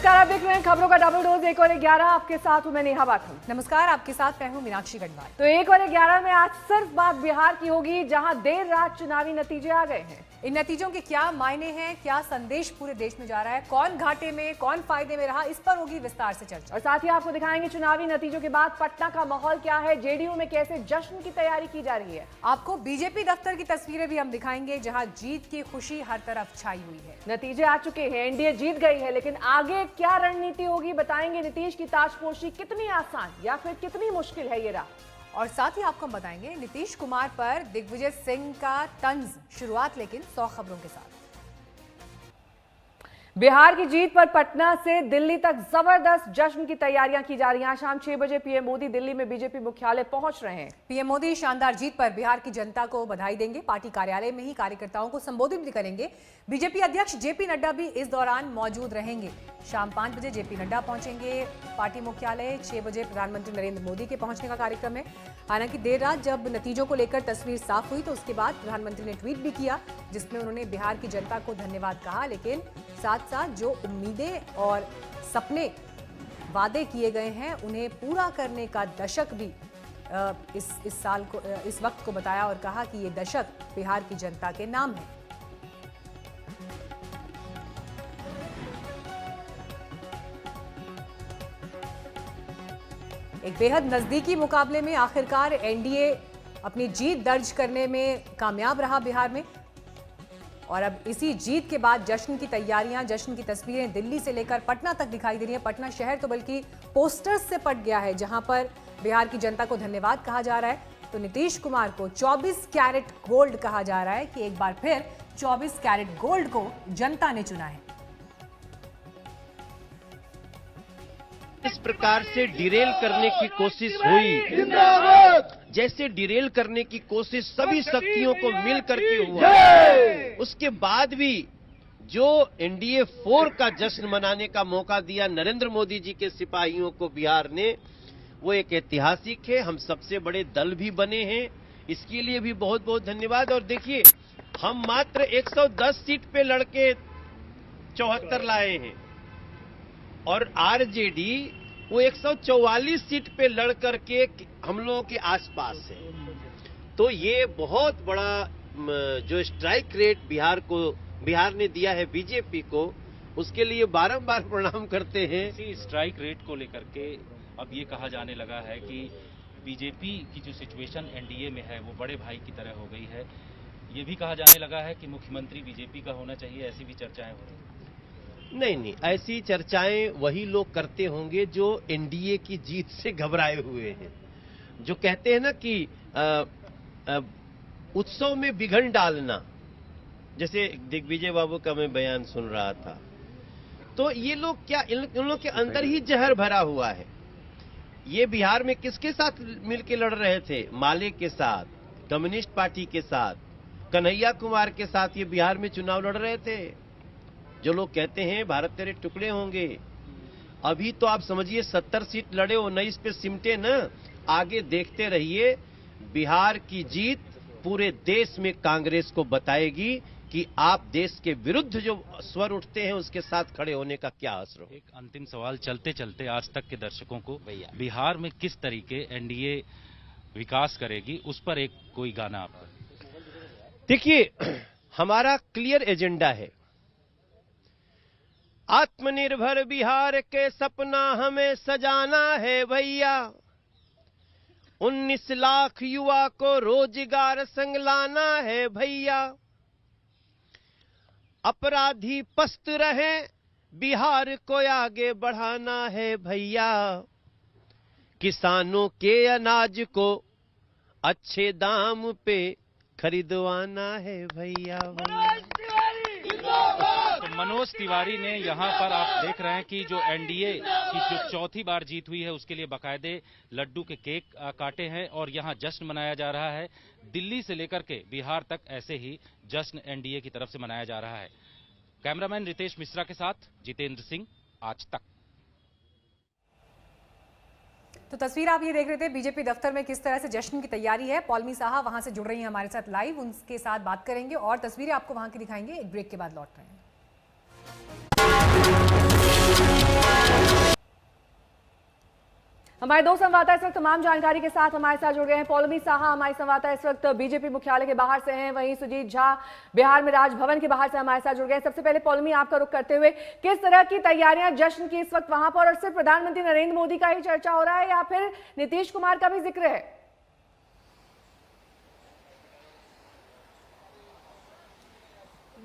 नमस्कार, आप देख रहे हैं खबरों का डबल डोज। 1 और 11 आपके साथ हूं मैं नेहा बाथम। नमस्कार, आपके साथ मैं हूं मीनाक्षी गढ़वाल। तो 1 और 11 में आज सिर्फ बात बिहार की होगी, जहां देर रात चुनावी नतीजे आ गए हैं। इन नतीजों के क्या मायने हैं, क्या संदेश पूरे देश में जा रहा है, कौन घाटे में कौन फायदे में रहा, इस पर होगी विस्तार से चर्चा। और साथ ही आपको दिखाएंगे चुनावी नतीजों के बाद पटना का माहौल क्या है, जेडीयू में कैसे जश्न की तैयारी की जा रही है। आपको बीजेपी दफ्तर की तस्वीरें भी हम दिखाएंगे, जहां जीत की खुशी हर तरफ छाई हुई है। नतीजे आ चुके हैं, एनडीए जीत गई है, लेकिन आगे क्या रणनीति होगी बताएंगे। नीतीश की ताजपोशी कितनी आसान या फिर कितनी मुश्किल है ये राह। और साथ ही आपको हम बताएंगे नीतीश कुमार पर दिग्विजय सिंह का तंज। शुरुआत लेकिन 100 खबरों के साथ। बिहार की जीत पर पटना से दिल्ली तक जबरदस्त जश्न की तैयारियां की जा रही हैं। आज शाम 6 बजे पीएम मोदी दिल्ली में बीजेपी मुख्यालय पहुंच रहे हैं। पीएम मोदी शानदार जीत पर बिहार की जनता को बधाई देंगे। पार्टी कार्यालय में ही कार्यकर्ताओं को संबोधित भी करेंगे। बीजेपी अध्यक्ष जेपी नड्डा भी इस दौरान मौजूद रहेंगे। शाम 5 बजे जेपी नड्डा पहुंचेंगे पार्टी मुख्यालय। 6 बजे प्रधानमंत्री नरेंद्र मोदी के पहुंचने का कार्यक्रम है। हालांकि देर रात जब नतीजों को लेकर तस्वीर साफ हुई तो उसके बाद प्रधानमंत्री ने ट्वीट भी किया, जिसमें उन्होंने बिहार की जनता को धन्यवाद कहा, लेकिन साथ साथ जो उम्मीदें और सपने वादे किए गए हैं उन्हें पूरा करने का दशक भी इस वक्त को बताया और कहा कि ये दशक बिहार की जनता के नाम है। एक बेहद नजदीकी मुकाबले में आखिरकार एनडीए अपनी जीत दर्ज करने में कामयाब रहा बिहार में। और अब इसी जीत के बाद जश्न की तैयारियां, जश्न की तस्वीरें दिल्ली से लेकर पटना तक दिखाई दे रही हैं। पटना शहर तो बल्कि पोस्टर्स से पट गया है, जहां पर बिहार की जनता को धन्यवाद कहा जा रहा है। तो नीतीश कुमार को 24 कैरेट गोल्ड कहा जा रहा है कि एक बार फिर 24 कैरेट गोल्ड को जनता ने चुना है। इस प्रकार से डिरेल करने की कोशिश हुई, जैसे डिरेल करने की कोशिश सभी शक्तियों को मिल करके हुआ, उसके बाद भी जो एनडीए 4 का जश्न मनाने का मौका दिया नरेंद्र मोदी जी के सिपाहियों को बिहार ने, वो एक ऐतिहासिक है। हम सबसे बड़े दल भी बने हैं, इसके लिए भी बहुत बहुत धन्यवाद। और देखिए, हम मात्र 110 सीट पे लड़के 74 लाए हैं और आरजेडी वो 144 सीट पे लड़ करके हम लोगों के आसपास है। तो ये बहुत बड़ा जो स्ट्राइक रेट बिहार ने दिया है बीजेपी को, उसके लिए बारंबार प्रणाम करते हैं। इसी स्ट्राइक रेट को लेकर के अब ये कहा जाने लगा है कि बीजेपी की जो सिचुएशन एनडीए में है वो बड़े भाई की तरह हो गई है। ये भी कहा जाने लगा है कि मुख्यमंत्री बीजेपी का होना चाहिए, ऐसी भी चर्चाएं हो रही हैं। नहीं, ऐसी चर्चाएं वही लोग करते होंगे जो एनडीए की जीत से घबराए हुए हैं, जो कहते हैं ना कि उत्सव में विघन डालना। जैसे दिग्विजय बाबू का मैं बयान सुन रहा था, तो ये लोग क्या, इन लोगों के अंदर ही जहर भरा हुआ है। ये बिहार में किसके साथ मिलकर लड़ रहे थे? माले के साथ, कम्युनिस्ट पार्टी के साथ, कन्हैया कुमार के साथ ये बिहार में चुनाव लड़ रहे थे। जो लोग कहते हैं भारत तेरे टुकड़े होंगे, अभी तो आप समझिए 70 सीट लड़े, 19 पे सिमटे न। आगे देखते रहिए, बिहार की जीत पूरे देश में कांग्रेस को बताएगी कि आप देश के विरुद्ध जो स्वर उठते हैं उसके साथ खड़े होने का क्या असर हो। एक अंतिम सवाल चलते चलते आज तक के दर्शकों को, बिहार में किस तरीके एनडीए विकास करेगी, उस पर एक कोई गाना आपका। देखिए, हमारा क्लियर एजेंडा है। आत्मनिर्भर बिहार के सपना हमें सजाना है भैया। 19 लाख युवा को रोजगार संग लाना है भैया। अपराधी पस्त रहे, बिहार को आगे बढ़ाना है भैया। किसानों के अनाज को अच्छे दाम पे खरीदवाना है भैया। तो मनोज तिवारी ने यहाँ पर, आप देख रहे हैं कि जो एनडीए की जो चौथी बार जीत हुई है उसके लिए बाकायदे लड्डू के केक काटे हैं और यहाँ जश्न मनाया जा रहा है। दिल्ली से लेकर के बिहार तक ऐसे ही जश्न एनडीए की तरफ से मनाया जा रहा है। कैमरामैन रितेश मिश्रा के साथ जितेंद्र सिंह, आज तक। तो तस्वीर आप ये देख रहे थे बीजेपी दफ्तर में किस तरह से जश्न की तैयारी है। पौलमी साहा वहां से जुड़ रही हैं हमारे साथ लाइव, उनके साथ बात करेंगे और तस्वीरें आपको वहां की दिखाएंगे। एक ब्रेक के बाद लौट रहे हैं। हमारे दो संवाददाता इस वक्त तमाम जानकारी के साथ हमारे साथ जुड़ गए हैं। पौलमी साहा हमारी संवाददाता इस वक्त बीजेपी मुख्यालय के बाहर से हैं, वहीं सुजीत झा बिहार में राजभवन के बाहर से हमारे साथ जुड़ गए हैं। सबसे पहले पौलमी, आपका रुख करते हुए, किस तरह की तैयारियां जश्न की इस वक्त वहां पर, और सिर्फ प्रधानमंत्री नरेंद्र मोदी का ही चर्चा हो रहा है या फिर नीतीश कुमार का भी जिक्र है?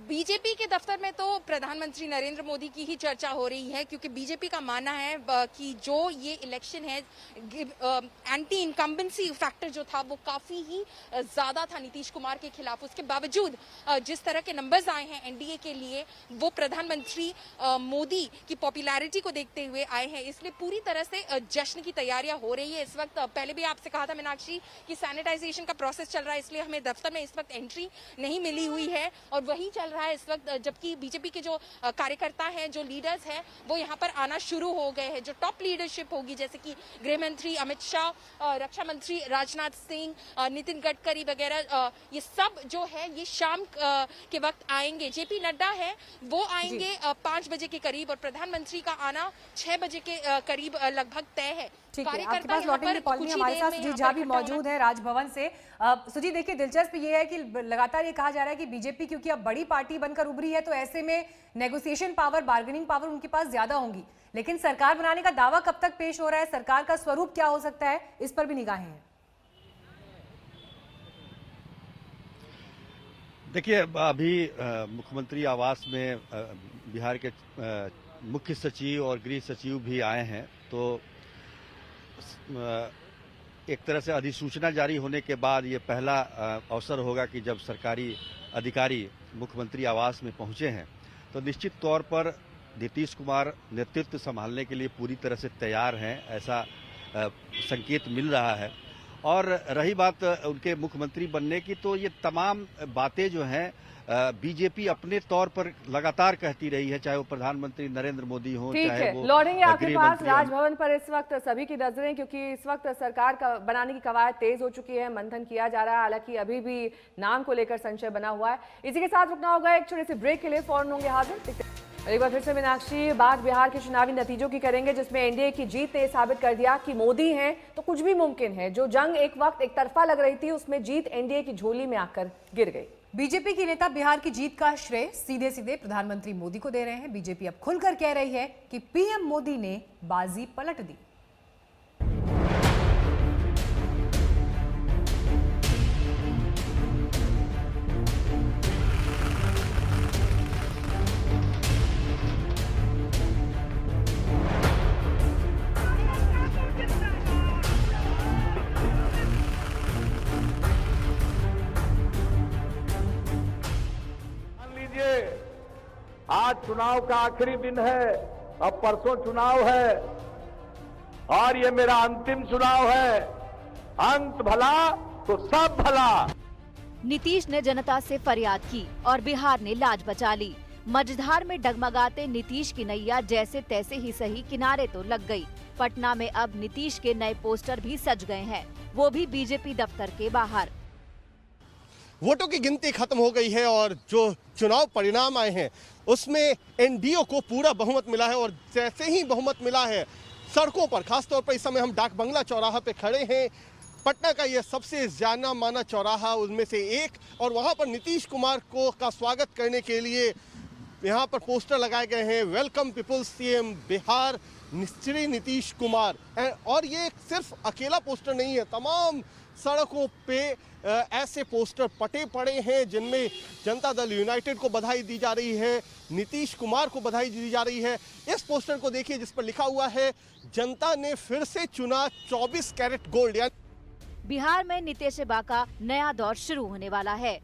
बीजेपी के दफ्तर में तो प्रधानमंत्री नरेंद्र मोदी की ही चर्चा हो रही है, क्योंकि बीजेपी का मानना है कि जो ये इलेक्शन है, एंटी इनकम्बेंसी फैक्टर जो था वो काफी ही ज्यादा था नीतीश कुमार के खिलाफ। उसके बावजूद जिस तरह के नंबर्स आए हैं एनडीए के लिए, वो प्रधानमंत्री मोदी की पॉपुलैरिटी को देखते हुए आए हैं, इसलिए पूरी तरह से जश्न की तैयारियां हो रही है इस वक्त। पहले भी आपसे कहा था मीनाक्षी कि सैनिटाइजेशन का प्रोसेस चल रहा है, इसलिए हमें दफ्तर में इस वक्त एंट्री नहीं मिली हुई है, और वही चल रहा है इस वक्त। जबकि बीजेपी के जो कार्यकर्ता हैं, जो लीडर्स हैं, वो यहाँ पर आना शुरू हो गए हैं। जो टॉप लीडरशिप होगी, जैसे कि गृह मंत्री अमित शाह, रक्षा मंत्री राजनाथ सिंह, नितिन गडकरी वगैरह, ये सब जो है ये शाम के वक्त आएंगे। जेपी नड्डा है वो आएंगे 5 बजे के करीब, और प्रधानमंत्री का आना 6 बजे के करीब लगभग तय है। ठीक है, आपके पास लौटेंगे पौलमी। हमारे साथ सुजीत झा भी मौजूद है राजभवन से। सुजीत, देखिए, दिलचस्प ये है कि लगातार ये कहा जा रहा है कि बीजेपी क्योंकि अब बड़ी पार्टी बनकर उभरी है, तो ऐसे में नेगोशिएशन पावर, बार्गेनिंग पावर उनके पास ज्यादा होंगी। लेकिन सरकार बनाने का दावा कब तक पेश हो रहा है, सरकार का स्वरूप क्या हो सकता है, इस पर भी निगाहें हैं। देखिए, अभी मुख्यमंत्री आवास में बिहार के मुख्य सचिव और गृह सचिव भी आए हैं, तो एक तरह से अधिसूचना जारी होने के बाद ये पहला अवसर होगा कि जब सरकारी अधिकारी मुख्यमंत्री आवास में पहुंचे हैं, तो निश्चित तौर पर नीतीश कुमार नेतृत्व संभालने के लिए पूरी तरह से तैयार हैं, ऐसा संकेत मिल रहा है। और रही बात उनके मुख्यमंत्री बनने की, तो ये तमाम बातें जो हैं बीजेपी अपने तौर पर लगातार कहती रही है, चाहे वो प्रधानमंत्री नरेंद्र मोदी हो, चाहे वो लौटेंगे आपके पास राजभवन पर। इस वक्त सभी की नजरें, क्योंकि इस वक्त सरकार का बनाने की कवायद तेज हो चुकी है, मंथन किया जा रहा है, हालांकि अभी भी नाम को लेकर संशय बना हुआ है। इसी के साथ रुकना होगा एक छोटे से ब्रेक के लिए, फौरन होंगे हाजिर। एक बार फिर से मीनाक्षी, बात बिहार के चुनावी नतीजों की करेंगे, जिसमें एनडीए की जीत ने साबित कर दिया कि मोदी हैं तो कुछ भी मुमकिन है। जो जंग एक वक्त एक तरफा लग रही थी, उसमें जीत एनडीए की झोली में आकर गिर गई। बीजेपी के नेता बिहार की जीत का श्रेय सीधे सीधे प्रधानमंत्री मोदी को दे रहे हैं। बीजेपी अब खुलकर कह रही है कि पीएम मोदी ने बाजी पलट दी। आज चुनाव का आखिरी दिन है, अब परसों चुनाव है, और ये मेरा अंतिम चुनाव है। अंत भला तो सब भला। नीतीश ने जनता से फरियाद की और बिहार ने लाज बचा ली। मझधार में डगमगाते नीतीश की नैया जैसे तैसे ही सही किनारे तो लग गई। पटना में अब नीतीश के नए पोस्टर भी सज गए हैं, वो भी बीजेपी दफ्तर के बाहर। वोटों की गिनती खत्म हो गई है और जो चुनाव परिणाम आए हैं उसमें एनडीए को पूरा बहुमत मिला है, और जैसे ही बहुमत मिला है, सड़कों पर, खासतौर पर इस समय हम डाक बंगला चौराहा पे खड़े हैं, पटना का ये सबसे जाना माना चौराहा उनमें से एक, और वहां पर नीतीश कुमार का स्वागत करने के लिए यहाँ पर पोस्टर लगाए गए हैं, welcome peoples CM Bihar Shri Nitish Kumar. और ये सिर्फ अकेला पोस्टर नहीं है, तमाम सड़कों पे ऐसे पोस्टर पटे पड़े हैं जिनमें जनता दल यूनाइटेड को बधाई दी जा रही है, नीतीश कुमार को बधाई दी जा रही है। इस पोस्टर को देखिए जिस पर लिखा हुआ है, जनता ने फिर से चुना 24 कैरेट गोल्ड। बिहार में नीतीश का नया दौर शुरू होने वाला है।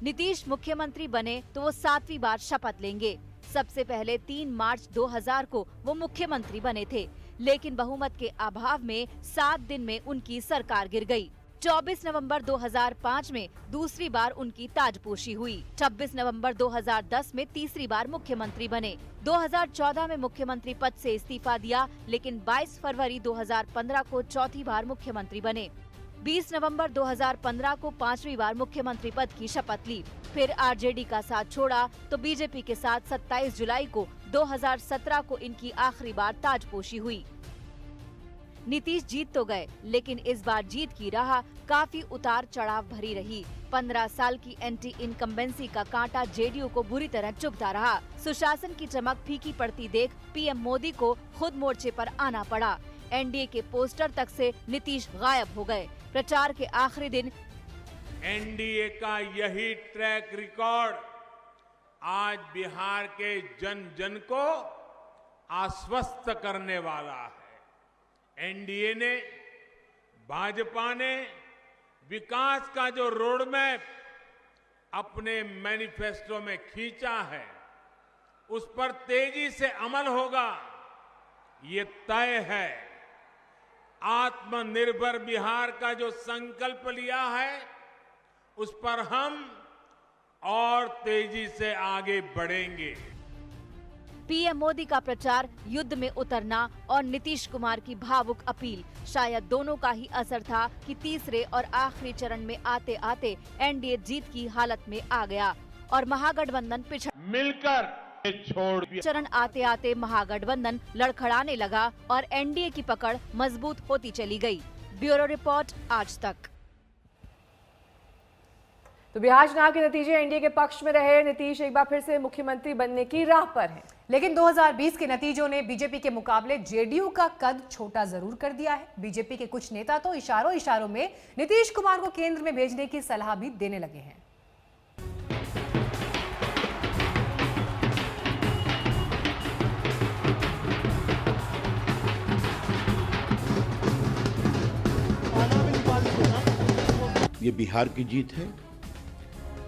नीतीश मुख्यमंत्री बने तो वो 7वीं बार शपथ लेंगे। सबसे पहले 3 मार्च 2000 को वो मुख्यमंत्री बने थे, लेकिन बहुमत के अभाव में 7 दिन में उनकी सरकार गिर गई। 24 नवंबर 2005 में दूसरी बार उनकी ताजपोशी हुई। 26 नवंबर 2010 में तीसरी बार मुख्यमंत्री बने। 2014 में मुख्यमंत्री पद से इस्तीफा दिया, लेकिन 22 फरवरी 2015 को चौथी बार मुख्यमंत्री बने। 20 नवंबर 2015 को 5वीं बार मुख्यमंत्री पद की शपथ ली। फिर आरजेडी का साथ छोड़ा तो बीजेपी के साथ 27 जुलाई को 2017 को इनकी आखिरी बार ताजपोशी हुई। नीतीश जीत तो गए, लेकिन इस बार जीत की राह काफी उतार चढ़ाव भरी रही। 15 साल की एंटी इनकम्बेंसी का कांटा जेडीयू को बुरी तरह चुभता रहा। सुशासन की चमक फीकी पड़ती देख पीएम मोदी को खुद मोर्चे पर आना पड़ा। एनडीए के पोस्टर तक से नीतीश गायब हो गए। प्रचार के आखिरी दिन एनडीए का यही ट्रैक रिकॉर्ड आज बिहार के जन जन को आश्वस्त करने वाला है। एनडीए ने, भाजपा ने विकास का जो रोड मैप अपने मैनिफेस्टो में खींचा है, उस पर तेजी से अमल होगा, ये तय है। आत्मनिर्भर बिहार का जो संकल्प लिया है, उस पर हम और तेजी से आगे बढ़ेंगे। पीएम मोदी का प्रचार, युद्ध में उतरना और नीतीश कुमार की भावुक अपील, शायद दोनों का ही असर था कि तीसरे और आखिरी चरण में आते आते एनडीए जीत की हालत में आ गया और महागठबंधन पिछड़ मिलकर छोड़ चरण आते आते महागठबंधन लड़खड़ाने लगा और एनडीए की पकड़ मजबूत होती चली गई। ब्यूरो रिपोर्ट, आज तक। तो बिहार चुनाव के नतीजे एनडीए के पक्ष में रहे। नीतीश एक बार फिर से मुख्यमंत्री बनने की राह पर हैं। लेकिन 2020 के नतीजों ने बीजेपी के मुकाबले जेडीयू का कद छोटा जरूर कर दिया है। बीजेपी के कुछ नेता तो इशारों में नीतीश कुमार को केंद्र में भेजने की सलाह भी देने लगे हैं। ये बिहार की जीत है,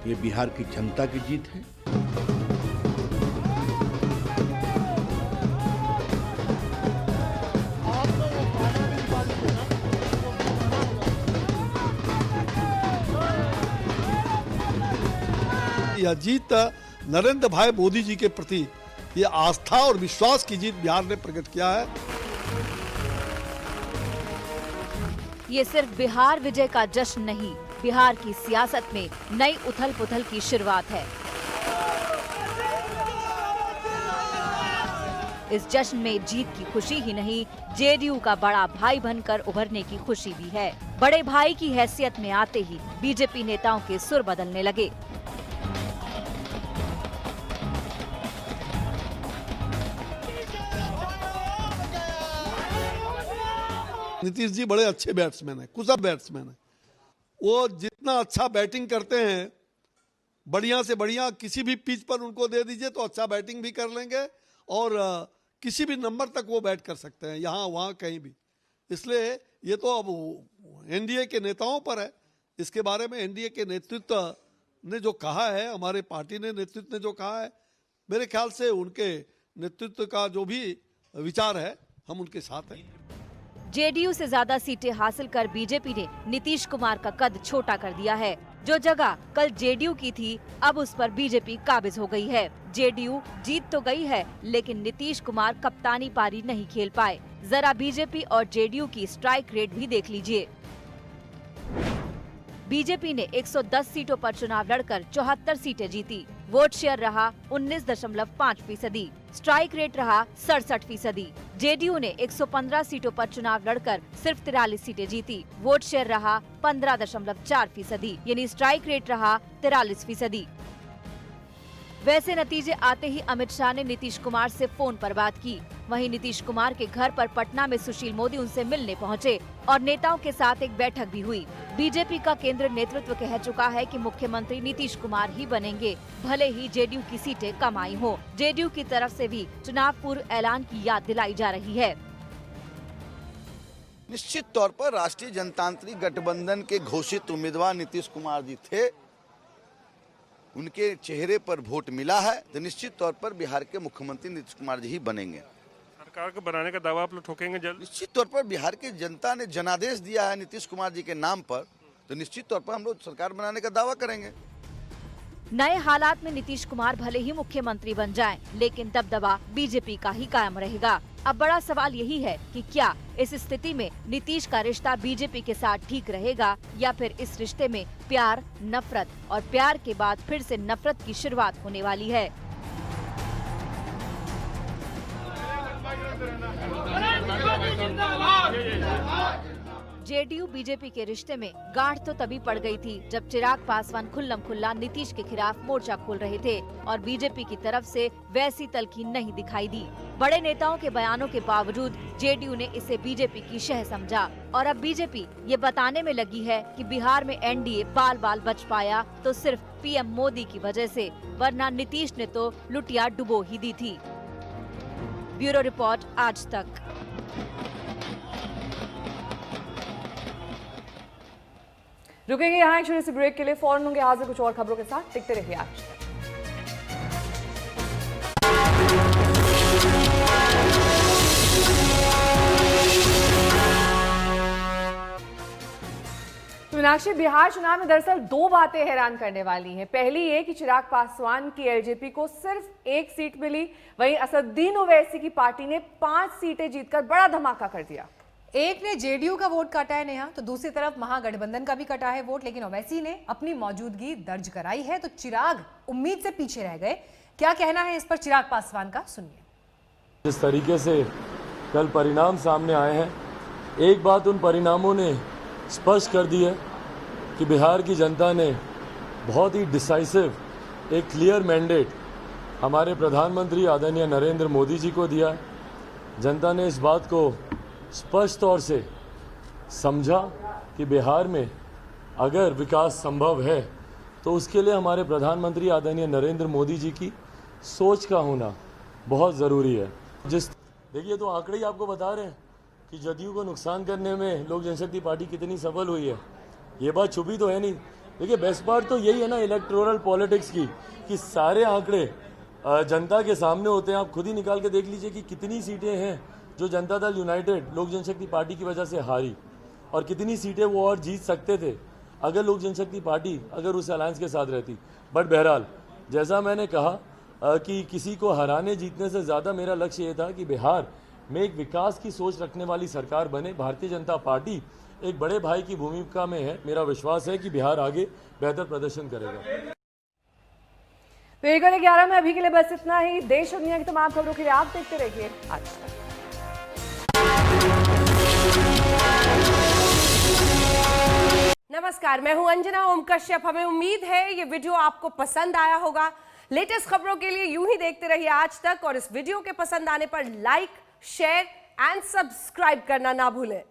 ये बिहार की जनता की जीत है। यह जीत नरेंद्र भाई मोदी जी के प्रति ये आस्था और विश्वास की जीत बिहार ने प्रकट किया है। ये सिर्फ बिहार विजय का जश्न नहीं, बिहार की सियासत में नई उथल पुथल की शुरुआत है। इस जश्न में जीत की खुशी ही नहीं, जेडीयू का बड़ा भाई बनकर उभरने की खुशी भी है। बड़े भाई की हैसियत में आते ही बीजेपी नेताओं के सुर बदलने लगे। नीतीश जी बड़े अच्छे बैट्समैन हैं, कुशल बैट्समैन हैं। वो जितना अच्छा बैटिंग करते हैं, बढ़िया से बढ़िया किसी भी पिच पर उनको दे दीजिए तो अच्छा बैटिंग भी कर लेंगे और किसी भी नंबर तक वो बैट कर सकते हैं, यहाँ वहाँ कहीं भी। इसलिए ये तो अब एनडीए के नेताओं पर है। इसके बारे में एनडीए के नेतृत्व ने जो कहा है, हमारे पार्टी ने नेतृत्व ने जो कहा है, मेरे ख्याल से उनके नेतृत्व का जो भी विचार है, हम उनके साथ हैं। जेडीयू से ज्यादा सीटें हासिल कर बीजेपी ने नीतीश कुमार का कद छोटा कर दिया है। जो जगह कल जेडीयू की थी, अब उस पर बीजेपी काबिज हो गई है। जेडीयू जीत तो गई है, लेकिन नीतीश कुमार कप्तानी पारी नहीं खेल पाए। जरा बीजेपी और जेडीयू की स्ट्राइक रेट भी देख लीजिए। बीजेपी ने 110 सीटों पर चुनाव लड़कर 74 सीटें जीती। वोट शेयर रहा 19.5%। स्ट्राइक रेट रहा 67%। जेडीयू ने 115 सीटों पर चुनाव लड़कर सिर्फ 43 सीटें जीती। वोट शेयर रहा 15.4%, यानी स्ट्राइक रेट रहा 43%। वैसे नतीजे आते ही अमित शाह ने नीतीश कुमार से फोन पर बात की। वहीं नीतीश कुमार के घर पर पटना में सुशील मोदी उनसे मिलने पहुंचे और नेताओं के साथ एक बैठक भी हुई। बीजेपी का केंद्र नेतृत्व कह चुका है कि मुख्यमंत्री नीतीश कुमार ही बनेंगे, भले ही जेडीयू की सीटें कम आई हो। जेडीयू की तरफ से भी चुनाव पूर्व ऐलान की याद दिलाई जा रही है। निश्चित तौर पर राष्ट्रीय जनतांत्रिक गठबंधन के घोषित उम्मीदवार नीतीश कुमार जी थे, उनके चेहरे पर वोट मिला है तो निश्चित तौर पर बिहार के मुख्यमंत्री नीतीश कुमार जी ही बनेंगे। सरकार को बनाने का दावा आप लोग ठोकेंगे जल्द? निश्चित तौर पर बिहार की जनता ने जनादेश दिया है नीतीश कुमार जी के नाम पर, तो निश्चित तौर पर हम लोग सरकार बनाने का दावा करेंगे। नए हालात में नीतीश कुमार भले ही मुख्यमंत्री बन जाएं, लेकिन दबदबा बीजेपी का ही कायम रहेगा। अब बड़ा सवाल यही है कि क्या इस स्थिति में नीतीश का रिश्ता बीजेपी के साथ ठीक रहेगा या फिर इस रिश्ते में प्यार, नफरत और प्यार के बाद फिर से नफरत की शुरुआत होने वाली है। जेडीयू बीजेपी के रिश्ते में गांठ तो तभी पड़ गई थी जब चिराग पासवान खुल्लम खुल्ला नीतीश के खिलाफ मोर्चा खोल रहे थे और बीजेपी की तरफ से वैसी तलखी नहीं दिखाई दी। बड़े नेताओं के बयानों के बावजूद जेडीयू ने इसे बीजेपी की शह समझा और अब बीजेपी ये बताने में लगी है कि बिहार में एनडीए बाल बाल बच पाया तो सिर्फ पीएम मोदी की वजह से, वरना नीतीश ने तो लुटिया डुबो ही दी थी। ब्यूरो रिपोर्ट आज तक। रुकेंगे यहाँ एक छोटे से ब्रेक के लिए, फौरन होंगे हाजिर कुछ और खबरों के साथ। देखते रहिए आज तक। मीनाक्षी, बिहार चुनाव में दरअसल दो बातें हैरान करने वाली हैं। पहली ये कि चिराग पासवान की एलजेपी को सिर्फ एक सीट मिली, वहीं असदुद्दीन ओवैसी की पार्टी ने 5 सीटें जीतकर बड़ा धमाका कर दिया। एक ने जेडीयू का वोट काटा है नेहा, तो दूसरी तरफ महागठबंधन का भी कटा है वोट, लेकिन ओवैसी ने अपनी मौजूदगी दर्ज कराई है, तो चिराग उम्मीद से पीछे रह गए। क्या कहना है इस पर चिराग पासवान का, सुनिए। जिस तरीके से कल परिणाम सामने आए हैं, एक बात उन परिणामों ने स्पष्ट कर दी है कि बिहार की जनता ने बहुत ही डिसाइसिव एक क्लियर मैंडेट हमारे प्रधानमंत्री आदरणीय नरेंद्र मोदी जी को दिया। जनता ने इस बात को स्पष्ट तौर से समझा कि बिहार में अगर विकास संभव है तो उसके लिए हमारे प्रधानमंत्री आदरणीय नरेंद्र मोदी जी की सोच का होना बहुत ज़रूरी है। देखिए, तो आंकड़े ही आपको बता रहे हैं कि जदयू को नुकसान करने में लोक जनशक्ति पार्टी कितनी सफल हुई है। ये बात छुपी तो है नहीं। देखिए, बेस्ट पार्ट तो यही है ना इलेक्टोरल पॉलिटिक्स की, कि सारे आंकड़े जनता के सामने होते हैं। आप खुद ही निकाल के देख लीजिए कि कितनी सीटें हैं जो जनता दल यूनाइटेड लोक जनशक्ति पार्टी की वजह से हारी, और कितनी सीटें वो और जीत सकते थे अगर लोक जनशक्ति पार्टी अगर उस अलायंस के साथ रहती। बट बहरहाल, जैसा मैंने कहा कि किसी को हराने जीतने से ज़्यादा मेरा लक्ष्य ये था कि बिहार में एक विकास की सोच रखने वाली सरकार बने। भारतीय जनता पार्टी एक बड़े भाई की भूमिका में है। मेरा विश्वास है कि बिहार आगे बेहतर प्रदर्शन करेगा। वेगल 11 में अभी के लिए बस इतना ही। देश और दुनिया की तमाम खबरों के लिए आप देखते रहिए आज तक। नमस्कार, मैं हूं अंजना ओम कश्यप। हमें उम्मीद है ये वीडियो आपको पसंद आया होगा। लेटेस्ट खबरों के लिए यूं ही देखते रहिए आज तक, और इस वीडियो के पसंद आने पर लाइक, शेयर एंड सब्सक्राइब करना ना भूलें।